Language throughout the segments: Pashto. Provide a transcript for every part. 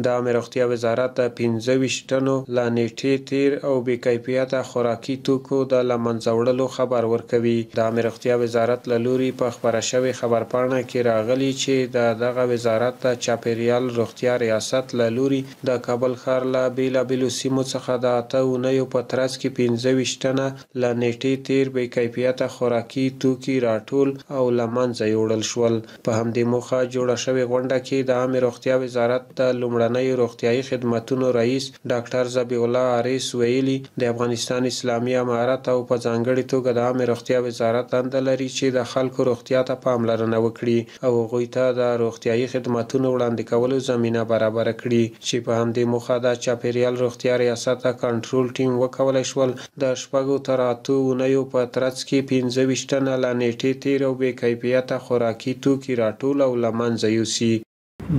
د عامه روغتیا وزارت د 25 ټنو له نیټې تیر او بې کیفیته خوراکي توکو د له منځه وړلو خبر ورکوي. د عامه روغتیا وزارت له لوري په خپره شوې خبرپاڼه کې راغلي چې د دغه وزارت د چاپیریال روغتیا ریاست له لوري د کابل ښار له بېلابېلو سیمو څخه د 8 اونیو په ترڅ کې 25 ټنه له نیټې تیر بې کیفیته خوراکي توکي راټول او له منځه یوړل شول. په همدې موخه جوړه شوې غونډه کې د عامه روغتیا وزارت د لومړنیو روغتیايي خدمتونو رئیس ډاکټر ذبیح الله عریس ویلي د افغانستان اسلامي امارت او په ځانګړې توګه د عامه روغتیا وزارت دنده لري چې د خلکو روغتیا ته پاملرنه وکړي او هغوی ته د روغتیايي خدمتونو وړاندې کولو زمینه برابره کړي چې په همدې موخه د چاپیریال روغتیا ریاست کنټرول ټیم وکولای شول د 6 تر 8 اونیو په ترڅ کې 25 ټنه له نیټې تیر او بې کیفیته خوراکي توکي راټول او له منځه یوسي.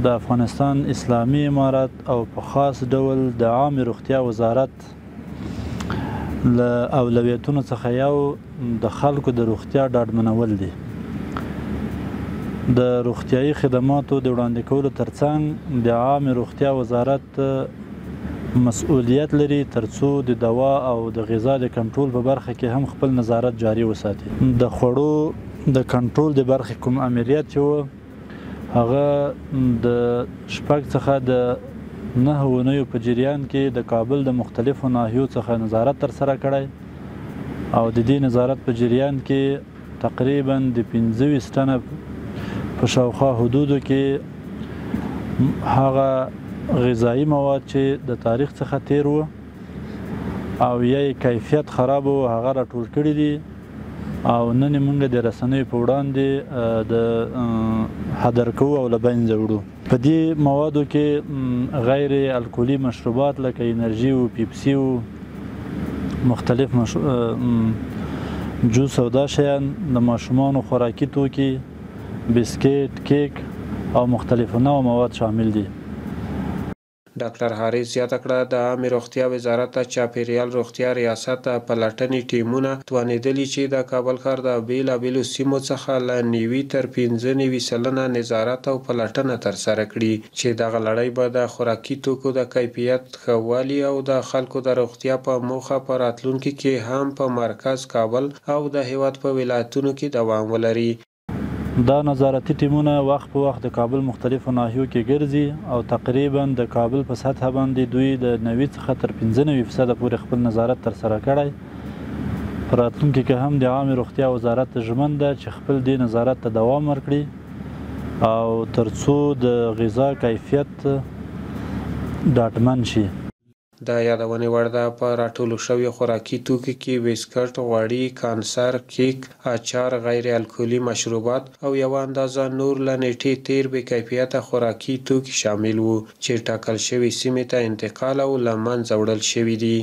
د افغانستان اسلامي امارت او په خاص ډول د عامه روغتیا وزارت له اولویتونو څخه یو د خلکو د روغتیا ډاډمنول دي. د روغتیايي خدماتو د وړاندې کولو ترڅنګ د عامه روغتیا وزارت مسؤلیت لري ترڅو د دوا او د غذا د کنټرول په برخه کې هم خپل نظارت جاري وساتي. د خوړو د کنټرول د برخې کوم امریت چې هغه د 6 څخه د 9 اونیو په جریان کې د کابل د مختلفو ناحیو څخه نظارت ترسره کړی او د دې نظارت په جریان کې تقریبا د 25 ټنه په شاوخوا حدودو کې هغه غذایي مواد چې د تاریخ څخه تیر وو او یا کیفیت خراب وو هغه راټول کړي دي او نن موږ د رسنیو په وړاندې د حذر کوو او له منځه وړو. په دې موادو کې غیر الکولي مشروبات لکه انرژي او پیپسي او مختلف جوس او دا شیان، د ماشومانو خوراکي توکي، بسکټ، کیک او مختلف نوع مواد شامل دي. ډاکټر حارث زیاته کړه د عامه روغتیا وزارت د چاپیریال روغتیا ریاست پلټنې ټیمونه توانېدلي چې د کابل ښار د بېلابېلو سیمو څخه له 90 تر 95 سلنه نظارت او پلټنه ترسره کړي چې دغه لړۍ به د خوراکي توکو د کیفیت ښه والي او د خلکو د روغتیا په موخه په راتلونکي کې هم په مرکز کابل او د هیواد په ولایتونو کې دوام ولري. دا نظارتي ټیمونه وخت په وخت د کابل مختلفو ناحیو کې ګرځي او تقریبا د کابل په سطحه باندې دوی د 90 څخه تر 95% پورې خپل نظارت ترسره کړی. په راتلونکي کې هم د عامه روغتیا وزارت ژمن ده چې خپل دې نظارت ته دوام ورکړي او ترڅو د غذا کیفیت ډاډمن شي. د یادونې وړ ده په راټولو شویو خوراکي توکو کې بسکټ، غوړي، کانسر، کیک، اچار، غیر الکولي مشروبات او یوه اندازه نور له نیټې تیر بې کیفیته خوراکي توکي شامل وو چې ټاکل شوې سیمې ته انتقال او له منځه وړل شوي دي.